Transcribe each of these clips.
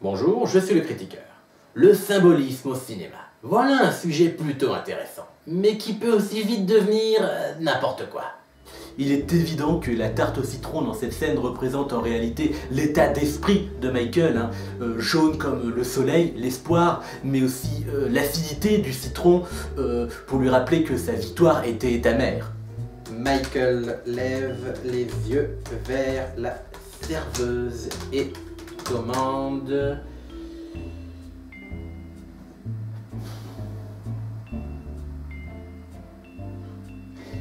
Bonjour, je suis le critiqueur. Le symbolisme au cinéma. Voilà un sujet plutôt intéressant, mais qui peut aussi vite devenir n'importe quoi. Il est évident que la tarte au citron dans cette scène représente en réalité l'état d'esprit de Michael, jaune comme le soleil, l'espoir, mais aussi l'acidité du citron pour lui rappeler que sa victoire était amère. Michael lève les yeux vers la serveuse et commande...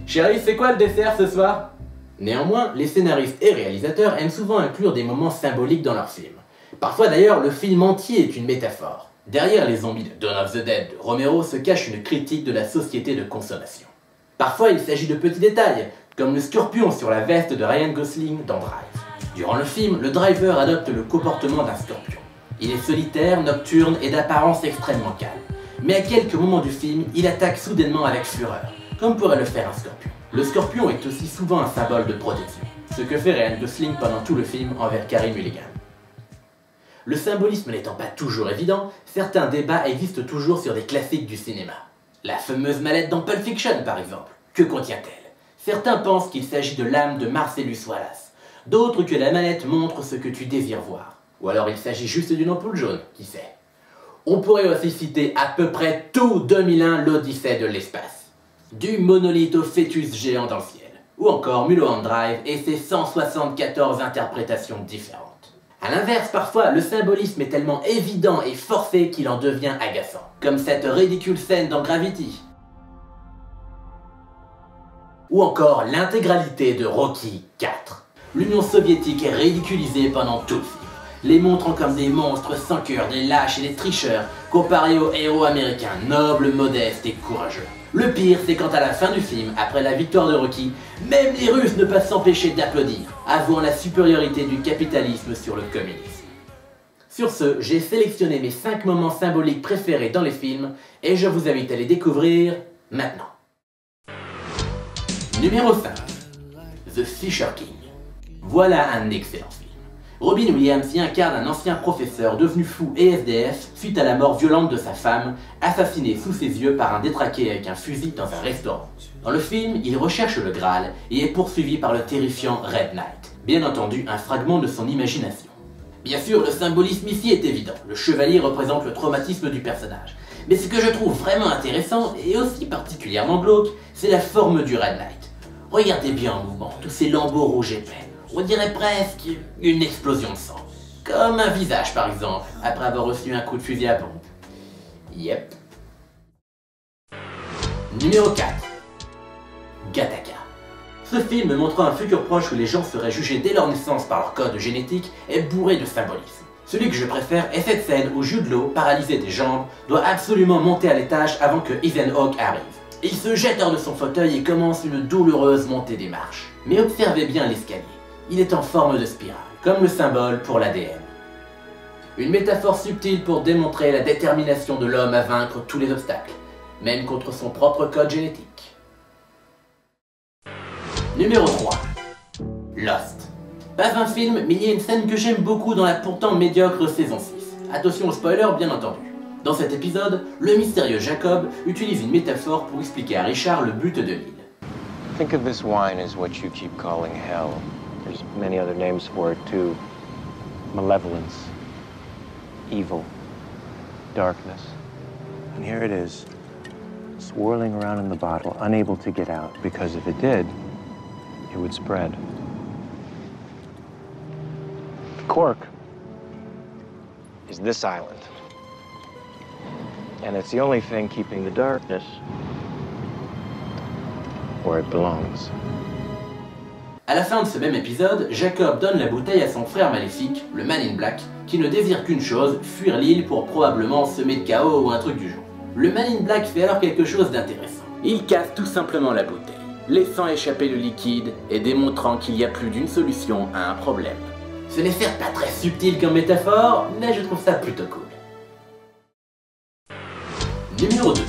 Chérie, c'est quoi le dessert ce soir? Néanmoins, les scénaristes et réalisateurs aiment souvent inclure des moments symboliques dans leurs films. Parfois d'ailleurs, le film entier est une métaphore. Derrière les zombies de Dawn of the Dead de Romero se cache une critique de la société de consommation. Parfois, il s'agit de petits détails, comme le scorpion sur la veste de Ryan Gosling dans Drive. Durant le film, le driver adopte le comportement d'un scorpion. Il est solitaire, nocturne et d'apparence extrêmement calme. Mais à quelques moments du film, il attaque soudainement avec fureur, comme pourrait le faire un scorpion. Le scorpion est aussi souvent un symbole de protection, ce que fait Ryan Gosling pendant tout le film envers Carey Mulligan. Le symbolisme n'étant pas toujours évident, certains débats existent toujours sur des classiques du cinéma. La fameuse mallette dans Pulp Fiction par exemple, que contient-elle? Certains pensent qu'il s'agit de l'âme de Marcellus Wallace, d'autres que la mallette montre ce que tu désires voir. Ou alors il s'agit juste d'une ampoule jaune, qui sait. On pourrait aussi citer à peu près tout 2001 l'Odyssée de l'espace. Du monolithe au fœtus géant dans le ciel, ou encore Mulholland Drive et ses 174 interprétations différentes. A l'inverse, parfois, le symbolisme est tellement évident et forcé qu'il en devient agaçant, comme cette ridicule scène dans Gravity. Ou encore l'intégralité de Rocky IV. L'Union soviétique est ridiculisée pendant tout le film, les montrant comme des monstres sans cœur, des lâches et des tricheurs, comparés aux héros américains nobles, modestes et courageux. Le pire, c'est quand à la fin du film, après la victoire de Rocky, même les Russes ne peuvent s'empêcher d'applaudir, avouant la supériorité du capitalisme sur le communisme. Sur ce, j'ai sélectionné mes 5 moments symboliques préférés dans les films, et je vous invite à les découvrir maintenant. Numéro 5. The Fisher King. Voilà un excellent film. Robin Williams y incarne un ancien professeur devenu fou et SDF suite à la mort violente de sa femme, assassinée sous ses yeux par un détraqué avec un fusil dans un restaurant. Dans le film, il recherche le Graal et est poursuivi par le terrifiant Red Knight. Bien entendu, un fragment de son imagination. Bien sûr, le symbolisme ici est évident. Le chevalier représente le traumatisme du personnage. Mais ce que je trouve vraiment intéressant, et aussi particulièrement glauque, c'est la forme du Red Knight. Regardez bien en mouvement, tous ces lambeaux rouges épais. On dirait presque une explosion de sang. Comme un visage par exemple, après avoir reçu un coup de fusil à pompe. Yep. Numéro 4. Gattaca. Ce film montrant un futur proche où les gens seraient jugés dès leur naissance par leur code génétique est bourré de symbolisme. Celui que je préfère est cette scène où Jude Law, paralysé des jambes, doit absolument monter à l'étage avant que Ethan Hawke arrive. Il se jette hors de son fauteuil et commence une douloureuse montée des marches. Mais observez bien l'escalier. Il est en forme de spirale, comme le symbole pour l'ADN. Une métaphore subtile pour démontrer la détermination de l'homme à vaincre tous les obstacles, même contre son propre code génétique. Numéro 3. Lost. Pas un film, mais il y a une scène que j'aime beaucoup dans la pourtant médiocre saison 6. Attention au spoiler, bien entendu. Dans cet épisode, le mystérieux Jacob utilise une métaphore pour expliquer à Richard le but de l'île. Think of this wine as what you keep calling hell. There's many other names for it too. Malevolence, evil, darkness. And here it is, swirling around in the bottle, unable to get out, because if it did, it would spread. The cork is this island. And it's the only thing keeping the darkness where it belongs. À la fin de ce même épisode, Jacob donne la bouteille à son frère maléfique, le Man in Black, qui ne désire qu'une chose, fuir l'île pour probablement semer le chaos ou un truc du genre. Le Man in Black fait alors quelque chose d'intéressant. Il casse tout simplement la bouteille, laissant échapper le liquide et démontrant qu'il y a plus d'une solution à un problème. Ce n'est certes pas très subtil comme métaphore, mais je trouve ça plutôt cool. Numéro 2.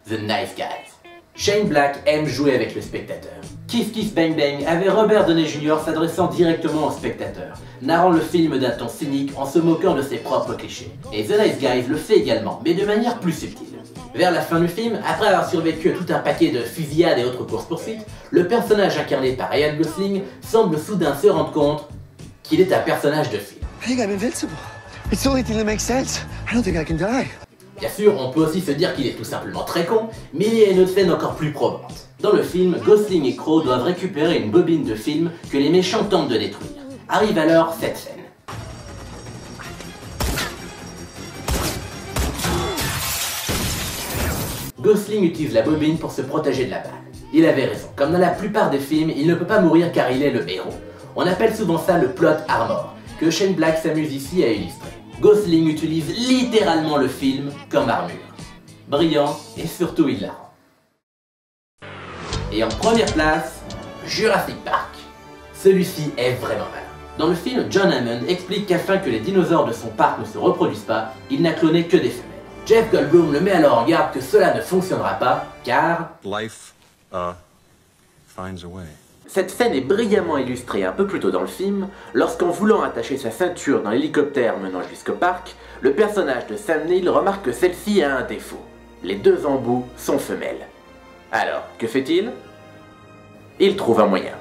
The Nice Guys. Shane Black aime jouer avec le spectateur. Kiss Kiss Bang Bang avait Robert Downey Jr. s'adressant directement au spectateur, narrant le film d'un ton cynique en se moquant de ses propres clichés. Et The Nice Guys le fait également, mais de manière plus subtile. Vers la fin du film, après avoir survécu à tout un paquet de fusillades et autres courses-poursuites, le personnage incarné par Ryan Gosling semble soudain se rendre compte qu'il est un personnage de film. I think I'm invincible. It's the only thing that makes sense. I don't think I can die. Bien sûr, on peut aussi se dire qu'il est tout simplement très con, mais il y a une autre scène encore plus probante. Dans le film, Gosling et Crowe doivent récupérer une bobine de film que les méchants tentent de détruire. Arrive alors cette scène. Gosling utilise la bobine pour se protéger de la balle. Il avait raison, comme dans la plupart des films, il ne peut pas mourir car il est le héros. On appelle souvent ça le plot armor, que Shane Black s'amuse ici à illustrer. Gosling utilise littéralement le film comme armure. Brillant et surtout hilarant. Et en première place, Jurassic Park. Celui-ci est vraiment malin. Dans le film, John Hammond explique qu'afin que les dinosaures de son parc ne se reproduisent pas, il n'a cloné que des femelles. Jeff Goldblum le met alors en garde que cela ne fonctionnera pas, car... Life, finds a way. Cette scène est brillamment illustrée un peu plus tôt dans le film, lorsqu'en voulant attacher sa ceinture dans l'hélicoptère menant jusqu'au parc, le personnage de Sam Neill remarque que celle-ci a un défaut. Les deux embouts sont femelles. Alors, que fait-il? Il trouve un moyen.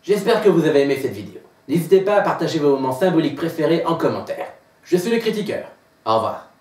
J'espère que vous avez aimé cette vidéo. N'hésitez pas à partager vos moments symboliques préférés en commentaire. Je suis le Critiqueur. Au revoir.